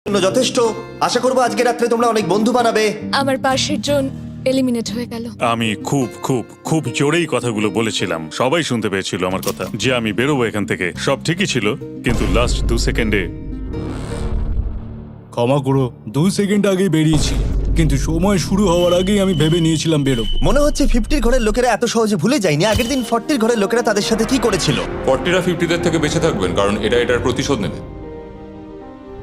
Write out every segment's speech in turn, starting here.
জন্য যথেষ্ট। আশা করবো আজকে রাত্রে তোমরা অনেক বন্ধু বানাবে। আমার পাশের জন এলিমিনেট হয়ে গেল। আমি খুব খুব খুব জোরেই কথাগুলো বলেছিলাম, সবাই শুনতে পেয়েছিল আমার কথা, যে আমি বেরোবো এখান থেকে। সব ঠিকই ছিল, কিন্তু লাস্ট 2 সেকেন্ডে ক্ষমা করো, 2 সেকেন্ড আগেই বেরিয়েছি, কিন্তু সময় শুরু হওয়ার আগেই আমি ভেবে নিয়েছিলাম বেরোবো। মনে হচ্ছে 50 ঘরের লোকেরা এত সহজে ভুলে যায়নি আগের দিন 40 ঘরের লোকেরা তাদের সাথে কি করেছিল। 40রা 50দের থেকে বেঁচে থাকবেন, কারণ এটা এটার প্রতিশোধ নেবে।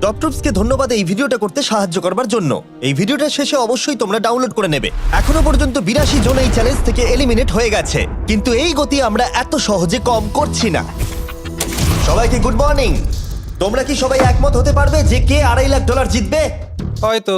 টপ ট্রুপসকে ধন্যবাদ এই ভিডিওটা করতে সাহায্য করবার জন্য। এই ভিডিওটা শেষে অবশ্যই তোমরা ডাউনলোড করে নেবে। এখনো পর্যন্ত 82 জন এই চ্যালেঞ্জ থেকে এলিমিনেট হয়ে গেছে, কিন্তু এই গতি আমরা এত সহজে কম করছি না। সবাইকে গুড মর্নিং। তোমরা কি সবাই একমত হতে পারবে যে কে $2.5 লাখ জিতবে? হয়তো।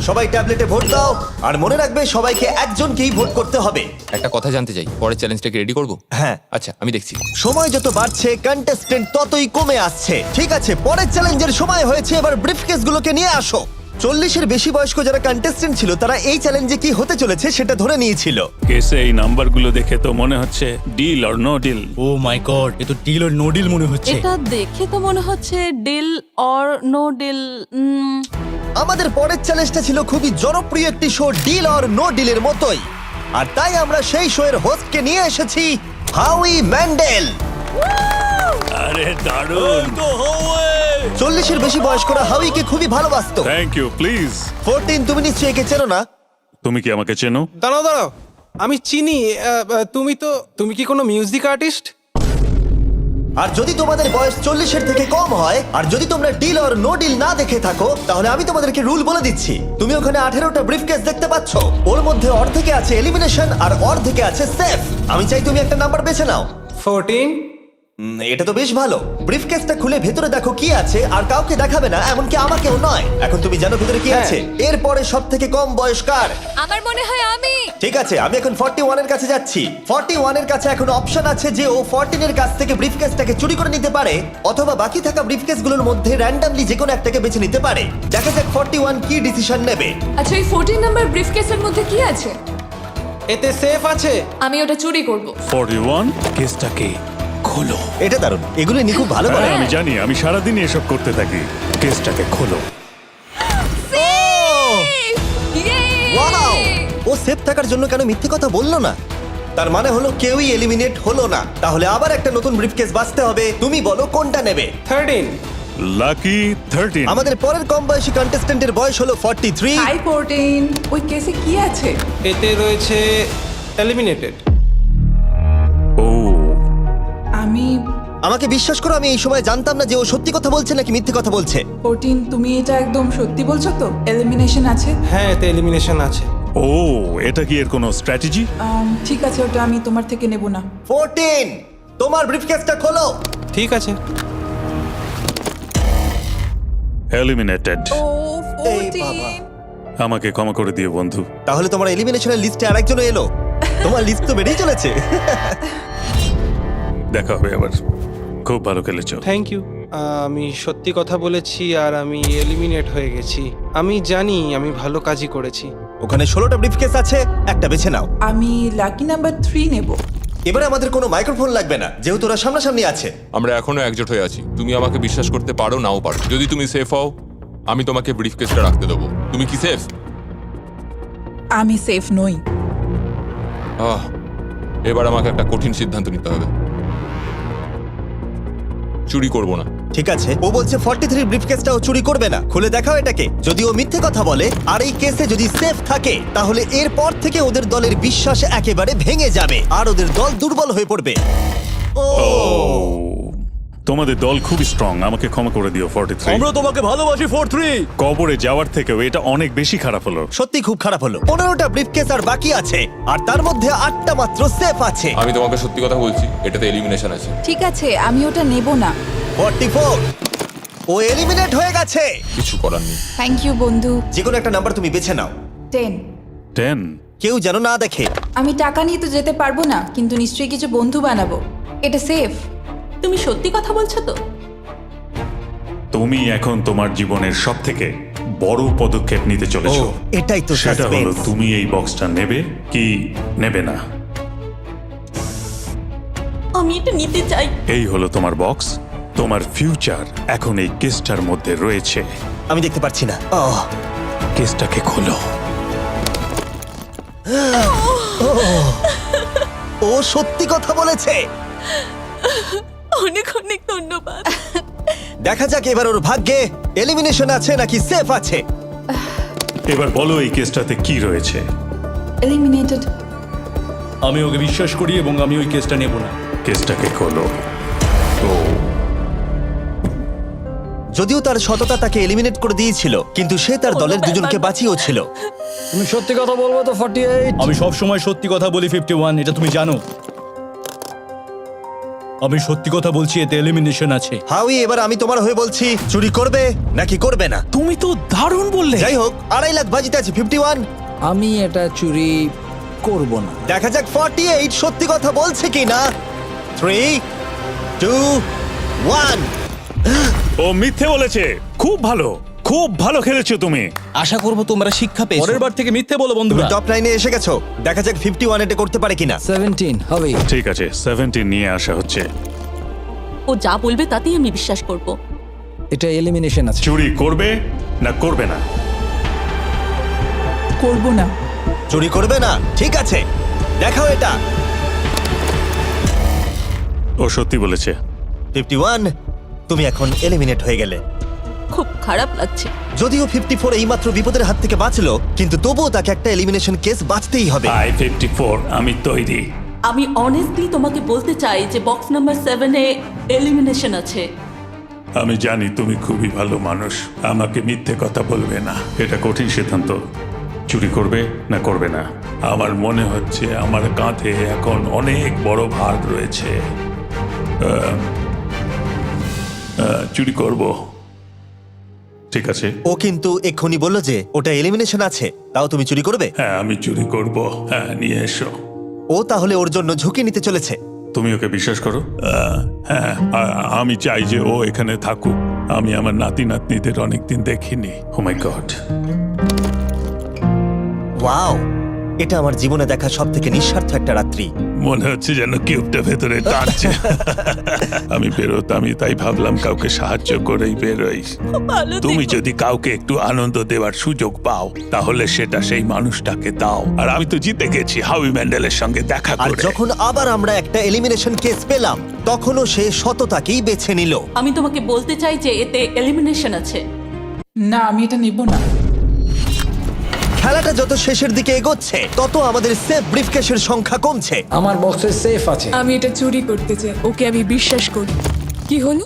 সবাই ট্যাবলেটে ভোট দাও, আর মনে রাখবে সবাইকে একজনকেই ভোট করতে হবে। একটা কথা জানতে চাই, পরের চ্যালেঞ্জটাকে রেডি করব? হ্যাঁ। আচ্ছা, আমি দেখছি। সময় যত বাড়ছে কন্টেস্টেন্ট ততই কমে আসছে। ঠিক আছে, পরের চ্যালেঞ্জের সময় হয়েছে, এবার ব্রিফকেসগুলোকে নিয়ে আসো। 40-এর বেশি বয়স্ক যারা কন্টেস্টেন্ট ছিল তারা এই চ্যালেঞ্জে কি হতে চলেছে সেটা ধরে নিয়েছিল। কেসে এই নাম্বারগুলো দেখে তো মনে হচ্ছে deal or no deal. Oh my god, এ তো ডিল আর নো ডিল মনে হচ্ছে। এটা দেখে তো মনে হচ্ছে ডিল অর নো ডিল। আমাদের পরের চ্যালেঞ্জটা ছিল খুবই জনপ্রিয় একটি শো, ডিল অর নো ডিলের মতোই, আর তাই আমরা সেই শো এর হোস্টকে নিয়ে এসেছি, হাউই ম্যান্ডেল। আরে দারুণ। 40-এর বেশি বয়স্করা হাউইকে খুবই ভালোবাসতো। Thank you, please. 14, তুমি নিশ্চয়ই একে চেনো না? তুমি কি আমাকে চেনো? দাঁড়াও, আমি চিনি। তুমি কি কোনো মিউজিক আর্টিস্ট? আর যদি তোমাদের বয়স 40-এর থেকে কম হয়, আর যদি তোমরা ডিল অর নো ডিল না দেখে থাকো, তাহলে আমি তোমাদেরকে রুল বলে দিচ্ছি। তুমি ওখানে 18টা ব্রিফকেস দেখতে পাচ্ছ, ওর মধ্যে অর্ধেকে আছে এলিমিনেশন আর অর্ধেকে আছে সেফ। আমি চাই তুমি একটা নাম্বার বেছে নাও। 14। এটা তো বেশ ভালো। ব্রিফকেসটা খুলে ভেতরে দেখো কি আছে, আর কাউকে দেখাবে না, এমনকি আমাকেও নয়। এখন তুমি জানো ভেতরে কি আছে। এরপরে সব থেকে কম বয়স কার? আমার মনে হয় আমি। ঠিক আছে, আমি এখন 41 এর কাছে যাচ্ছি। 41 এর কাছে এখন অপশন আছে যে ও 14 এর কাছ থেকে ব্রিফকেসটাকে চুরি করে নিতে পারে, অথবা বাকি থাকা ব্রিফকেসগুলোর মধ্যে র্যান্ডমলি যে কোনো একটাকে বেছে নিতে পারে। দেখা যাক 41 কি ডিসিশন নেবে। আচ্ছা, এই 14 নাম্বার ব্রিফকেসের মধ্যে কি আছে? এতে সেফ আছে। আমি ওটা চুরি করব। 41, কেসটাকে খোলো। এটা দারুণ, এগুলো ইনি খুব ভালো করে। হ্যাঁ, আমি জানি, আমি সারাদিন এসব করতে থাকি। কেসটাকে খোলো। ওয়াও! ও সেফ থাকার জন্য কেন মিথ্যে কথা বললো না? তার মানে হলো কেউই এলিমিনেট হলো না। তাহলে আবার একটা নতুন ব্রিফকেস বাছতে হবে। তুমি বলো কোনটা নেবে? 13। লাকি 13। আমাদের পরের কম বয়সী কন্টেস্ট্যান্টের বয়স হলো 43। হাই 14, ওই কেসে কি আছে? এতে রয়েছে এলিমিনেটেড। ও, আমি আমাকে বিশ্বাস করো, আমি এই সময় জানতাম না যে ও সত্যি কথা বলছে নাকি মিথ্যে কথা বলছে। 14, তুমি এটা একদম সত্যি বলছো তো? এলিমিনেশন আছে? হ্যাঁ, এতে এলিমিনেশন আছে। ও, এটা কি এর কোনো স্ট্র্যাটেজি? ঠিক আছে, ওটা আমি তোমার থেকে নেব না। 14, তোমার ব্রিফকেসটা খোলো। ঠিক আছে। এলিমিনেটেড। ও এই বাবা। 14। আমাকে ক্ষমা করে দিও বন্ধু। তাহলে তোমার এলিমিনেশনের লিস্টে আরেকজন এলো। তোমার লিস্ট তো বেড়েই চলেছে। দেখা হবে আবার। খুব ভালো খেলেছো। Thank you. আমি সত্যি কথা বলেছি আর আমি এলিমিনেট হয়ে গেছি। আমি জানি আমি ভালো কাজই করেছি। ওখানে 16টা ব্রিফকেস আছে, একটা বেছে নাও। আমি লাকি নাম্বার 3 নেব। এবারে আমাদের কোনো মাইক্রোফোন লাগবে না, যেহেতু ওরা সামনাসামনি আছে। আমরা এখনো একজোট হয়ে আছি। তুমি আমাকে বিশ্বাস করতে পারো, নাও পারো। যদি তুমি সেফ হও, আমি তোমাকে ব্রিফকেসটা রাখতে দেবো। তুমি কি সেফ? আমি সেফ নই। এবার আমাকে একটা কঠিন সিদ্ধান্ত নিতে হবে। চুরি করব না। ঠিক আছে, ও বলছে 43 ব্রিফকেসটাও চুরি করবে না। খুলে দেখাও এটাকে। যদি ও মিথ্যে কথা বলে আর এই কেসে যদি সেফ থাকে, তাহলে এরপর থেকে ওদের দলের বিশ্বাস একেবারে ভেঙে যাবে আর ওদের দল দুর্বল হয়ে পড়বে। ও, তোমাদের দল খুবই স্ট্রং, আমাকে ক্ষমা করে দিও 43। আমরা তোমাকে ভালোবাসি 43। কবরে যাওয়ার থেকেও এটা অনেক বেশি খারাপ হলো। সত্যি খুব খারাপ হলো। 15টা ব্রিফকেস আর বাকি আছে, আর তার মধ্যে 8টা মাত্র সেফ আছে। আমি তোমাকে সত্যি কথা বলছি, এটাতে এলিমিনেশন আছে। ঠিক আছে, আমি ওটা নেব না। 44, ও এলিমিনেট হয়ে গেছে। কিছু করার নেই। থ্যাংক ইউ বন্ধু। যে কোনো একটা নাম্বার তুমি বেছে নাও। 10। 10। কেউ যেন না দেখে। আমি টাকা নিয়ে তো যেতে পারবো না, কিন্তু নিশ্চয়ই কিছু বন্ধু বানাবো। এটা সেফ। তুমি সত্যি কথা বলছো তো? তুমি এখন তোমার জীবনের সবথেকে বড় পদক্ষেপ নিতে চলেছো। এটাই তো সেটা হলো সাসপেন্স। তুমি এই বক্সটা নেবে কি নেবে না। আমি এটা নিতে চাই। এই হলো তোমার বক্স। তোমার ফিউচার এখন এই কেসটার মধ্যে রয়েছে। আমি দেখতে পাচ্ছি না। কেসটাকে খোলো। ও সত্যি কথা বলেছে। অনেক অনেক ধন্যবাদ। দেখা যাক এবার ওর ভাগ্যে এলিমিনেশন আছে নাকি সেফ আছে। এবার বলো এই কেসটাতে কি রয়েছে। এলিমিনেটেড। আমি ওকে বিশ্বাস করি এবং আমি ওই কেসটা নেব না। কেসটাকে খোলো। যদিও তার সততা তাকে এলিমিনেট করে দিয়েছিল, কিন্তু সে তার দলের দুজনকে বাঁচিয়েও ছিল। তুমি সত্যি কথা বলবো তো 48? আমি সব সময় সত্যি কথা বলি 51, এটা তুমি জানো। আমি সত্যি কথা বলছি, এতে এলিমিনেশন আছে। হাউই, এবার আমি তোমার হয়ে বলছি, চুরি করবে নাকি করবে না? তুমি তো দারুণ বললে। যাই হোক, 2.5 লাখ বাজিতে আছে 51। আমি এটা চুরি করব না। দেখা যাক 48 সত্যি কথা বলছে কি না। 3, 2, 1। ও মিথ্যে বলেছে। খুব ভালো, খুব ভালো খেলেছো তুমি। আশা করব তোমরা শিক্ষা পেয়েছো। পরের বার থেকে মিথ্যে বলো তুমি বন্ধুরা। টপ 9 এ এসে গেছো। দেখা যাক 51 এটা করতে পারে কিনা। 17 হবে। ঠিক আছে, 17 নিয়ে আসা হচ্ছে। ও যা বলবে তাতেই আমি বিশ্বাস করব। এটা এলিমিনেশন আছে। চুরি করবে না করবে না? করব না। চুরি করবে না? ঠিক আছে, দেখাও এটা। ও সত্যি বলেছে। 51, তুমি এখন এলিমিনেট হয়ে গেলে। খুব খারাপ লাগছে। যদিও 54 এইমাত্র বিপদের হাত থেকে বাঁচলো, কিন্তু তবুও তাকে একটা এলিমিনেশন কেস বাঁচতেই হবে। I-54, আমি তৈরি। আমি অনেস্টলি তোমাকে বলতে চাই যে বক্স নাম্বার 7 এ এলিমিনেশন আছে। আমি জানি তুমি খুবই ভালো মানুষ, আমাকে মিথ্যে কথা বলবে না। এটা কঠিন সিদ্ধান্ত, চুরি করবে না করবে না। আমার মনে হচ্ছে আমার কাঁধে এখন অনেক বড় ভার রয়েছে। চুরি করব। ঠিক আছে। ও কিন্তু এক্ষুনি বললো যে ওটা এলিমিনেশন আছে, তাও তুমি চুরি করবে? হ্যাঁ, আমি চুরি করব। হ্যাঁ, নিয়ে এসো। ও তাহলে ওর জন্য ঝুঁকি নিতে চলেছে। তুমি ওকে বিশ্বাস করো? হ্যাঁ, আমি চাই যে ও এখানে থাকুক। আমি আমার নাতি নাতনিদের অনেকদিন দেখিনি। ও মাই গড। ওয়াও, এটা আমার জীবনে দেখা সবথেকে নিঃস্বার্থ একটা রাত্রি। মনে হচ্ছে যেন কিউবটা ভেতরে টানছে। আমি বেরোতামই, তাই ভাবলাম কাউকে সাহায্য করেই বেরোই। ভালো তুমি যদি কাউকে একটু আনন্দ দেওয়ার সুযোগ পাও, তাহলে সেটা সেই মানুষটাকে দাও। আর আমি তো জিতে গেছি হাউই ম্যান্ডেলের সঙ্গে দেখা আর করে। যখন আবার আমরা একটা এলিমিনেশন কেস পেলাম, তখনও সে সততাকেই বেছে নিল। আমি তোমাকে বলতে চাই যে এতে এলিমিনেশন আছে। না, আমি এটা নেব না। খেলাটা যত শেষের দিকে এগোচ্ছে, তত আমাদের সেফ ব্রিফকেসের সংখ্যা কমছে। আমার বক্সে সেফ আছে। আমি এটা চুরি করতে চাই, ওকে আমি বিশ্বাস করি। কি হলো?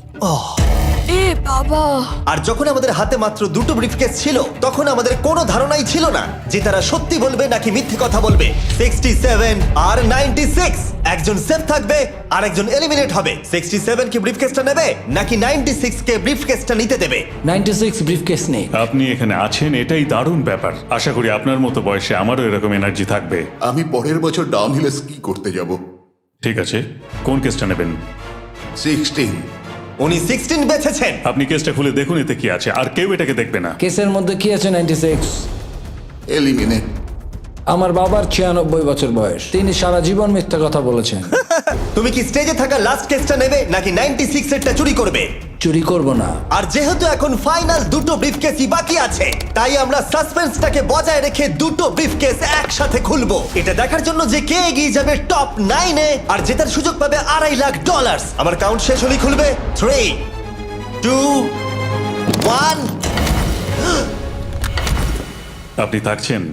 এ বাবা! আর যখন আমাদের হাতে মাত্র 2টো ব্রিফকেস ছিল, তখন আমাদের কোনো ধারণাই ছিল না যে তারা সত্যি বলবে নাকি মিথ্যে কথা বলবে। 67 আর 96, একজন সেফ থাকবে আর একজন এলিমিনেট হবে। 67 কি ব্রিফকেসটা নেবে নাকি 96 কে ব্রিফকেসটা নিতে দেবে? 96 ব্রিফকেস নেই। আপনি এখানে আছেন, এটাই দারুণ ব্যাপার। আশা করি আপনার মতো বয়সে আমারও এরকম এনার্জি থাকবে। আমি পরের বছর ডাউনহিলে স্কি করতে যাব। ঠিক আছে, কোন কেসটা নেবেন? 16। উনি 16 বেছেছেন। আপনি কেসটা খুলে দেখুন এতে কি আছে, আর কেউ এটাকে দেখবে না। কেসের মধ্যে কি আছে? 96। এলিমিনেট। আমার বাবার 96 বছর বয়স। তিনি সারা জীবন মিথ্যা কথা বলেছেন। তুমি কি স্টেজে থাকা লাস্ট কেসটা নেবে নাকি 96 এরটা চুরি করবে? চুরি করব না। আর যেহেতু এখন ফাইনাল 2টো ব্রিফকেসই বাকি আছে, তাই আমরা সাসপেন্সটাকে বজায় রেখে 2টো ব্রিফকেস একসাথে খুলবো, এটা দেখার জন্য যে কে এগিয়ে যাবে টপ 9 এ আর জেতার সুযোগ পাবে $2.5 লাখ। আমার কাউন্ট শেষ হলেই খুলবে। 3, 2, 1। আপনি থাকছেন।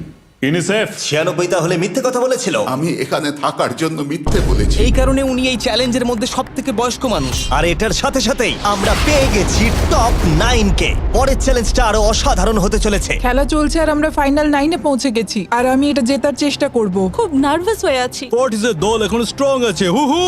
ইউনিসেফ 96 তাহলে মিথ্যে কথা বলেছিল। আমি এখানে থাকার জন্য মিথ্যে বলেছি। এই কারণে উনি এই চ্যালেঞ্জের মধ্যে সবথেকে বয়স্ক মানুষ। আর এটার সাথে সাথেই আমরা পেয়ে গেছি টপ 9 কে। পরের চ্যালেঞ্জটা আরো অসাধারণ হতে চলেছে। খেলা চলছে আর আমরা ফাইনাল 9 এ পৌঁছে গেছি আর আমি এটা জেতার চেষ্টা করব। খুব নার্ভাস হয়ে আছি। 40 এর দল এখন স্ট্রং আছে। হু হু।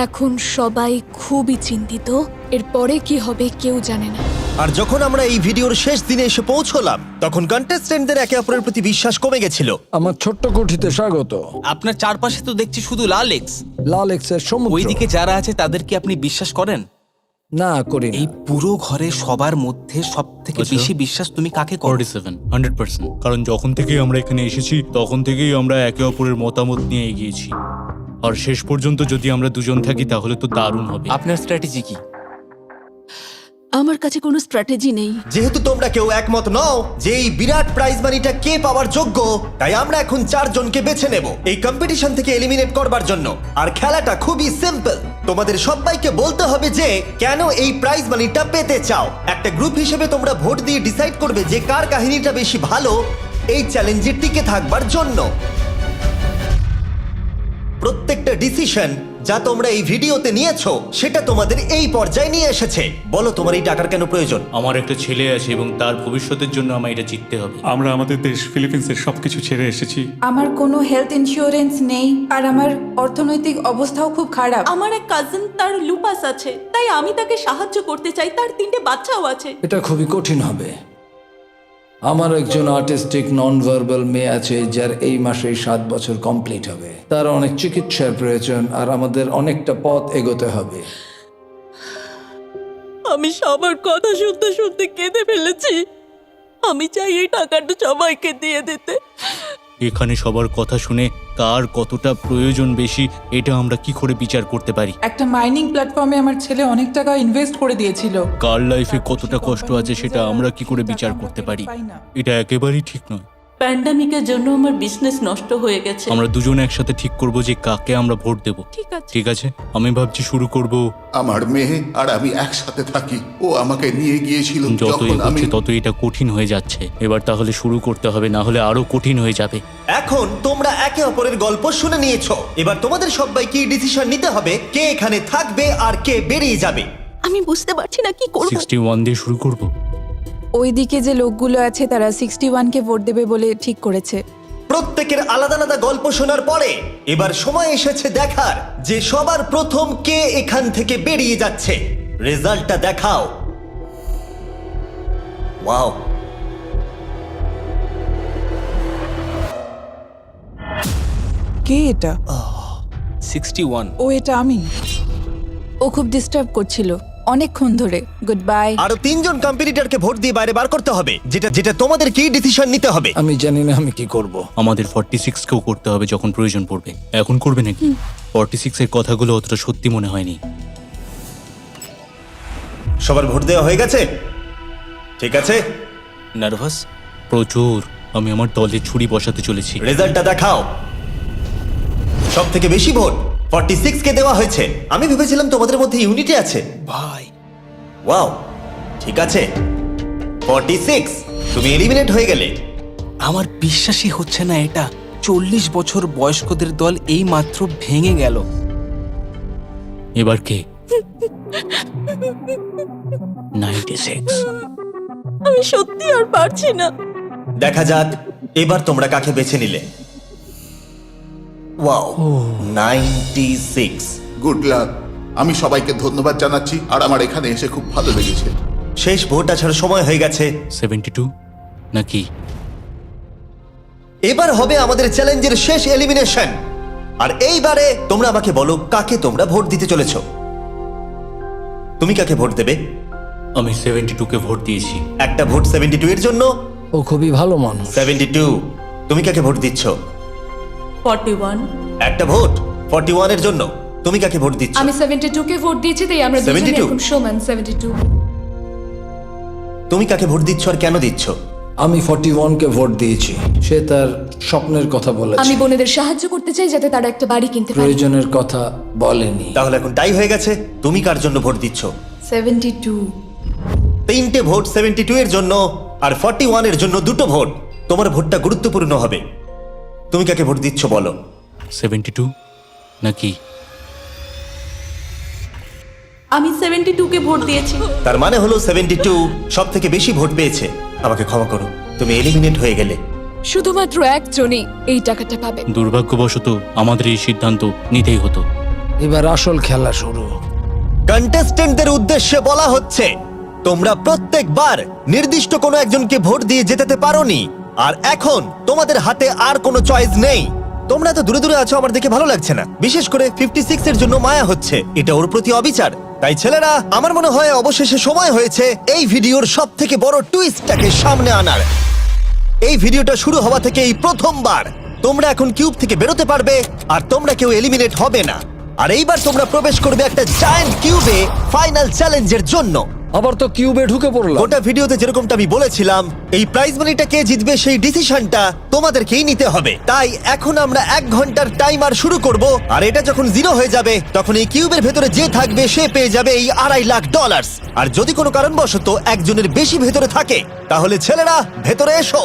এখন সবাই খুবই চিন্তিত, এরপরে কি হবে কেউ জানে না। আর যখন আমরা এই ভিডিওর শেষ দিনে এসে পৌঁছলাম, তখন কন্টেস্টেন্টদের একে অপরের প্রতি বিশ্বাস কমে গেছিল। আমার ছোট্ট কুঠিতে স্বাগত। আপনার চারপাশে তো দেখছি শুধু লাল এক্স। লাল এক্সের সমুদ্র। ওইদিকে যারা আছে তাদের কি আপনি বিশ্বাস করেন? না, করি না। এই পুরো ঘরে সবার মধ্যে সবথেকে বেশি বিশ্বাস তুমি কাকে করো? 47, 100%। কারণ যখন থেকেই আমরা এখানে এসেছি, তখন থেকেই আমরা একে অপরের মতামত নিয়ে এগিয়েছি। আর শেষ পর্যন্ত যদি আমরা দুজন থাকি তাহলে তো দারুণ হবে। আপনার স্ট্র্যাটেজি কি? আমার কাছে কোনো স্ট্র্যাটেজি নেই। যেহেতু তোমরা কেউ একমত নও যে এই বিরাট প্রাইজ মানিটা কে পাওয়ার যোগ্য, তাই আমরা এখন 4 জনকে বেছে নেব এই কম্পিটিশন থেকে এলিমিনেট করবার জন্য। আর খেলাটা খুবই সিম্পল, তোমাদের সবাইকে বলতে হবে যে কেন এই প্রাইজ মানিটা পেতে চাও। একটা গ্রুপ হিসেবে তোমরা ভোট দিয়ে ডিসাইড করবে যে কার কাহিনীটা বেশি ভালো এই চ্যালেঞ্জে টিকে থাকবার জন্য। প্রত্যেকটা ডিসিশন যা তোমরা এই ভিডিওতে নিয়েছো সেটা তোমাদের এই পর্যায়ে নিয়ে এসেছে। বলো তোমার এই টাকার কেন প্রয়োজন? আমার একটা ছেলে আছে এবং তার ভবিষ্যতের জন্য আমার এটা জিততে হবে। আমরা আমাদের দেশ ফিলিপিন্সের সবকিছু ছেড়ে এসেছি। আমার কোনো হেলথ ইন্স্যুরেন্স নেই আর আমার অর্থনৈতিক অবস্থাও খুব খারাপ। আমার এক কাজিন, তার লুপাস আছে, তাই আমি তাকে সাহায্য করতে চাই। তার 3টে বাচ্চাও আছে। এটা খুবই কঠিন হবে। আমার একজন আর্টিস্টিক নন ভার্বাল মেয়ে আছে যার এই মাসেই 7 বছর কমপ্লিট হবে। তার অনেক চিকিৎসার প্রয়োজন আর আমাদের অনেকটা পথ এগোতে হবে। আমি সবার কথা শুনতে শুনতে কেঁদে ফেলেছি। আমি চাই এই টাকাটা সবাইকে দিয়ে দিতে। এখানে সবার কথা শুনে কার কতটা প্রয়োজন বেশি এটা আমরা কি করে বিচার করতে পারি? একটা মাইনিং প্ল্যাটফর্মে আমার ছেলে অনেক টাকা ইনভেস্ট করে দিয়েছিল। কার লাইফে কতটা কষ্ট আছে সেটা আমরা কি করে বিচার করতে পারি? এটা একেবারেই ঠিক নয়। প্যান্ডামিকের জন্য আমার বিজনেস নষ্ট হয়ে গেছে। আমরা দুজন একসাথে ঠিক করব যে কাকে আমরা ভোট দেব। ঠিক আছে। ঠিক আছে, আমি ভাবছি শুরু করব। আমার মেয়ে আর আমি একসাথে থাকি। ও আমাকে নিয়ে গিয়েছিল যত যখন আমি এগোচ্ছে তত এটা কঠিন হয়ে যাচ্ছে। এবার তাহলে শুরু করতে হবে, না হলে আরো কঠিন হয়ে যাবে। এখন তোমরা একে অপরের গল্প শুনে নিয়েছো, এবার তোমাদের সবাইকে ডিসিশন নিতে হবে কে এখানে থাকবে আর কে বেরিয়ে যাবে। আমি বুঝতে পারছি না কি করব। 61 দিয়ে শুরু করব। ওইদিকে যে লোকগুলো আছে তারা 61কে ভোট দেবে বলে ঠিক করেছে। প্রত্যেকের আলাদা আলাদা গল্প শোনার পরে এবার সময় এসেছে দেখার যে সবার প্রথম কে এখান থেকে বেরিয়ে যাচ্ছে। রেজাল্টটা দেখাও। ওয়াও, কে এটা? 61। ও এটা আমি। ও খুব ডিস্টার্ব করছিল অনেকক্ষণ ধরে। Good bye. আরো 3 জন কম্পিটিটরকে ভোট দিয়ে বাইরে বার করতে হবে, যেটা তোমাদের কি ডিসিশন নিতে হবে। আমি জানি না আমি কি করব। আমাদের 46 কেও করতে হবে যখন প্রয়োজন পড়বে। এখন করবে নাকি? 46 এর কথাগুলো অতটা সত্যি মনে হয়নি। সবার ভোট দেওয়া হয়ে গেছে? ঠিক আছে, নার্ভাস? প্রচুর। আমি আমার দলে ছুরি বসাতে চলেছি। রেজাল্টটা দেখাও। সব থেকে বেশি ভোট 46 কে দেওয়া হয়েছে। আমি ভেবেছিলাম তোমাদের মধ্যে ইউনিটি আছে। ভাই, ওয়াও, ঠিক আছে। 46, তুমি এলিমিনেট হয়ে গেলে। আমার বিশ্বাসই হচ্ছে না এটা। 40 বছর বয়স্কদের দল এই মাত্র ভেঙে গেল। এবার কে? 96। আমি সত্যি আর পারছি না। দেখা যাক এবার তোমরা কাকে বেছে নিলে। ওয়াও, 96। Good luck. আমি সবাইকে ধন্যবাদ জানাচ্ছি আর আমার এখানে এসে খুব ভালো লেগেছে। শেষ ভোট আসার সময় হয়ে গেছে। 72 নাকি? এবার হবে আমাদের চ্যালেঞ্জের শেষ এলিমিনেশন। আর এইবারে তোমরা আমাকে বলো কাকে তোমরা ভোট দিতে চলেছো। তুমি কাকে ভোট দেবে? আমি 72 কে ভোট দিয়েছি। একটা ভোট 72 এর জন্য। ও খুবই ভালো মানুষ। 72, তুমি কাকে ভোট দিচ্ছ? 41। একটা ভোট 41 এর জন্য। তুমি কাকে ভোট দিচ্ছ? আমি 72 কে ভোট দিয়েছি, তাই আমরা দুজনে 72? এখন সমান। 72। তুমি কাকে ভোট দিচ্ছ আর কেন দিচ্ছ? আমি 41কে ভোট দিয়েছি। সে তার স্বপ্নের কথা বলেছে। আমি বোনেদের সাহায্য করতে চাই যাতে তারা একটা বাড়ি কিনতে পারে। প্রয়োজনের কথা বলেনি। তাহলে এখন টাই হয়ে গেছে। তুমি কার জন্য ভোট দিচ্ছ? 72। 3টে ভোট 72 এর জন্য আর 41 এর জন্য 2টো ভোট। তোমার ভোটটা গুরুত্বপূর্ণ হবে। তুমি কাকে ভোট দিচ্ছ বলো? 72 নাকি? আমি 72 কে ভোট দিয়েছি। তার মানে হলো 72 সব থেকে বেশি ভোট পেয়েছে। আমাকে ক্ষমা করো, তুমি এলিমিনেট হয়ে গেলে। শুধুমাত্র একজনই এই টাকাটা পাবে। দুর্ভাগ্যবশত আমাদের এই সিদ্ধান্ত নিতেই হতো। এবার আসল খেলা শুরু। কন্টেস্টেন্টদের উদ্দেশ্যে বলা হচ্ছে তোমরা প্রত্যেকবার নির্দিষ্ট কোনো একজনকে ভোট দিয়ে জেতাতে পারোনি, আর এখন তোমাদের হাতে আর কোনো চয়েস নেই। তোমরা তো দূরে দূরে আছো, আমার দেখে ভালো লাগছে না। বিশেষ করে 56 এর জন্য মায়া হচ্ছে। এটা ওর প্রতি অবিচার। তাই ছেলেরা, আমার মনে হয় অবশেষে সময় হয়েছে এই ভিডিওর সব থেকে বড় টুইস্টটাকে সামনে আনার। এই ভিডিওটা শুরু হওয়া থেকে এই প্রথমবার তোমরা এখন কিউব থেকে বেরোতে পারবে আর তোমরা কেউ এলিমিনেট হবে না। আর এইবার তোমরা প্রবেশ করবে একটা জায়ান্ট কিউবে ফাইনাল চ্যালেঞ্জের জন্য। আবার তো কিউবে ঢুকে পড়লাম। গোটা ভিডিওতে যেরকমটা আমি বলেছিলাম, এই প্রাইজ মানিটা কে জিতবে সেই ডিসিশনটা তোমাদেরকেই নিতে হবে। তাই এখন আমরা 1 ঘন্টার টাইমার শুরু করব, আর এটা যখন 0 হয়ে যাবে তখন এই কিউবের ভেতরে যে থাকবে সে পেয়ে যাবে এই $2.5 লাখ। আর যদি কোনো কারণবশত একজনের বেশি ভেতরে থাকে, তাহলে ছেলেরা ভেতরে এসো।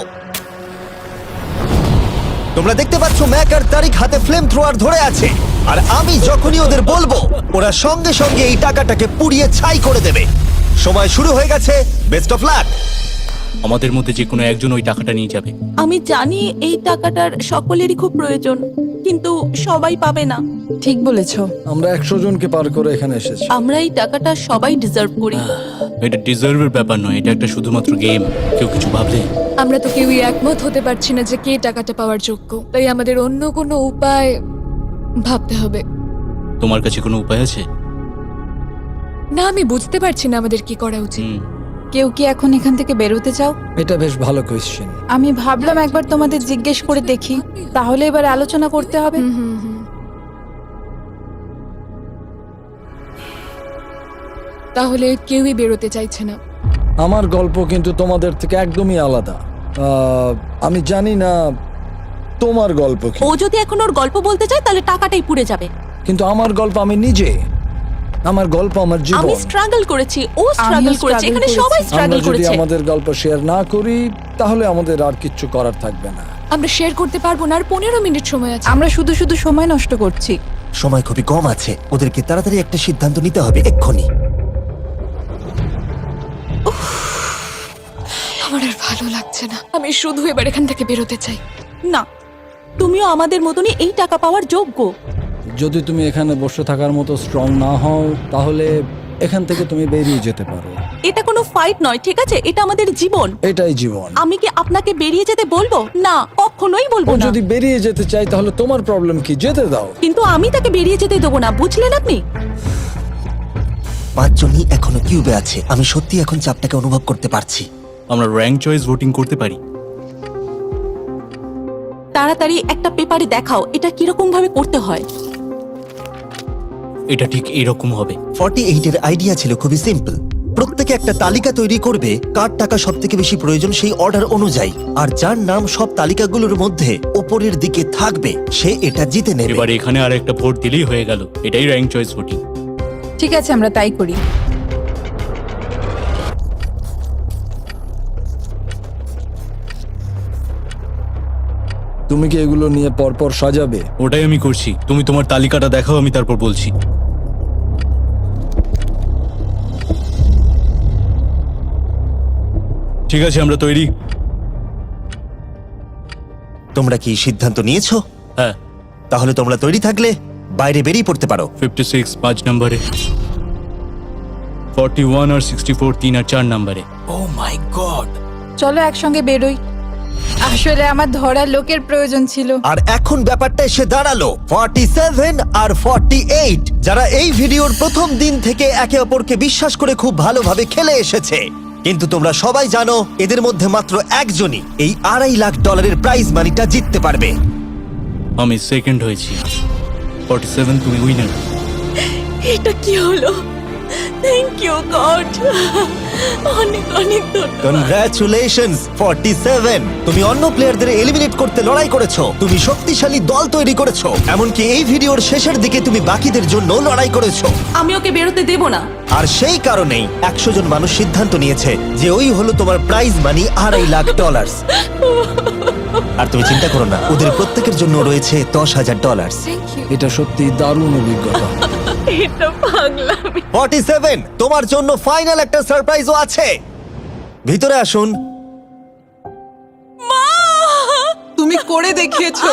তোমরা দেখতে পাচ্ছ ম্যাক আর তারিক হাতে ফ্লেম থ্রোয়ার ধরে আছে, আর আমি যখনই ওদের বলবো ওরা সঙ্গে সঙ্গে এই টাকাটাকে পুড়িয়ে ছাই করে দেবে। সময় শুরু হয়ে গেছে, বেস্ট অফ লাক। আমাদের মধ্যে যে কোনো একজন ওই টাকাটা নিয়ে যাবে। আমি জানি এই টাকাটার সকলেরই খুব প্রয়োজন, কিন্তু সবাই পাবে না। ঠিক বলেছো। আমরা 100 জনকে পার করে এখানে এসেছি। আমরা এই টাকাটা সবাই ডিজার্ভ করি। এটা ডিজার্ভের ব্যাপার নয়, এটা একটা শুধুমাত্র গেম। কেউ কিছু ভাবলে? আমরা তো কেউই একমত হতে পারছি না যে কে টাকাটা পাওয়ার যোগ্য, তাই আমাদের অন্য কোনো উপায় ভাবতে হবে। তোমার কাছে কোনো উপায় আছে? না, আমি বুঝতে পারছি না আমাদের কি করা উচিত। কেউ কি এখন এখান থেকে বেরোতে চাও? এটা বেশ ভালো কোয়েশ্চেন। আমি ভাবলাম একবার তোমাদের জিজ্ঞেস করে দেখি, তাহলে এবার আলোচনা করতে হবে। তাহলে কেউই বেরোতে চাইছে না। আমার গল্প কিন্তু তোমাদের থেকে একদমই আলাদা। আমি জানি না তোমার গল্প কি, ও যদি এখন ওর গল্প বলতে চায় তাহলে টাকাটাই পুড়ে যাবে। কিন্তু আমার গল্প আমি নিজে, আমার গল্প আমার জীবন। আমি স্ট্রাগল করেছি, ও স্ট্রাগল করেছে, এখানে সবাই আমরা স্ট্রাগল যদি করেছে। আমাদের গল্প শেয়ার না করি তাহলে আমাদের আর কিচ্ছু করার থাকবে না। আমরা শেয়ার করতে পারবো না, আর 15 মিনিট সময় আছে। আমরা শুধু শুধু সময় নষ্ট করছি। সময় খুবই কম আছে, ওদেরকে তাড়াতাড়ি একটা সিদ্ধান্ত নিতে হবে এক্ষুনি। আমার আর ভালো লাগছে না, আমি শুধু এবার এখান থেকে বেরোতে চাই। না, তুমিও আমাদের মতনই এই টাকা পাওয়ার যোগ্য। যদি তুমি এখানে বসে থাকার মতো স্ট্রং না হও তাহলে এখান থেকে তুমি বেরিয়ে যেতে পারো। এটা কোনো ফাইট নয়, ঠিক আছে? এটা আমাদের জীবন। এটাই জীবন। আমি কি আপনাকে বেরিয়ে যেতে বলবো? না, কখনোই বলবো ও না। যদি বেরিয়ে যেতে চাই তাহলে তোমার প্রবলেম কি? যেতে দাও। কিন্তু আমি তাকে বেরিয়ে যেতে দেবো না, বুঝলেন আপনি? 5 জনই এখনো কিউবে আছে। আমি সত্যি এখন চাপটাকে অনুভব করতে পারছি। আমরা র্যাঙ্ক চয়েস ভোটিং করতে পারি। তাড়াতাড়ি একটা পেপারে দেখাও এটা কিরকম ভাবে করতে হয়। এটা ঠিক এরকম হবে। 48 এর আইডিয়া ছিল খুবই সিম্পল। প্রত্যেকে একটা তালিকা তৈরি করবে কার টাকা সব থেকে বেশি প্রয়োজন সেই অর্ডার অনুযায়ী, আর যার নাম সব তালিকাগুলোর মধ্যে ওপরের দিকে থাকবে সে এটা জিতে নেবে। এবার এখানে আর একটা ভোট দিলেই হয়ে গেল। এটাই র্যাঙ্ক চয়েস ভোটিং। ঠিক আছে, আমরা তাই করি। তুমি কি এগুলো নিয়ে পরপর সাজাবে? ওটাই আমি করছি। তুমি তোমার তালিকাটা দেখাও, আমি তারপর বলছি। ঠিক আছে, আমরা তৈরি। তোমরা কি সিদ্ধান্ত নিয়েছো? হ্যাঁ। তাহলে তোমরা তৈরি থাকলে বাইরে বেরিয়ে পড়তে পারো। 56 5 নম্বরে, 41 আর 64 3 আর 4 নম্বরে। ও মাই গড! চলো একসঙ্গে বেরোই। আসলে আমার ধরার লোকের প্রয়োজন ছিল। আর এখন ব্যাপারটা এসে দাঁড়ালো 47 আর 48, যারা এই ভিডিওর প্রথম দিন থেকে একে অপরকে বিশ্বাস করে খুব ভালোভাবে খেলে এসেছে। কিন্তু তোমরা সবাই জানো এদের মধ্যে মাত্র একজনই এই $2.5 লাখ প্রাইজ মানিটা জিততে পারবে। আমি সেকেন্ড হয়েছি। 47 তুমি উইনার। এটা কি হলো? থ্যাংক ইউ গড, অনেক অনেক ধন্যবাদ। কনগ্রাচুলেশনস 47, তুমি অন্য প্লেয়ারদের এলিমিনেট করতে লড়াই করেছো, তুমি শক্তিশালী দল তৈরি করেছো, এমনকি এই ভিডিওর শেষের দিকে তুমি বাকিদের জন্য লড়াই করেছো। আমি ওকে বেরোতে দেব না। আর সেই কারণেই 100 জন মানুষ সিদ্ধান্ত নিয়েছে যে ওই হলো তোমার প্রাইজ মানি $2.5 লাখ। আর তুমি চিন্তা করো না, ওদের প্রত্যেকের জন্য রয়েছে $10,000। এটা সত্যি দারুণ অভিজ্ঞতা। এটা পাগলামি। 47, তোমার জন্য ফাইনাল একটা সারপ্রাইজও আছে। ভিতরে আসুন। তুমি করে দেখিয়েছো।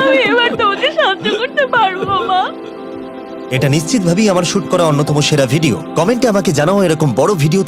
আমি এবার তোমাকে সাহায্য করতে পারবো মা। এটা নিশ্চিতভাবেই আমার শুট করা অন্যতম সেরা ভিডিও। কমেন্টে আমাকে জানাও এরকম বড় ভিডিও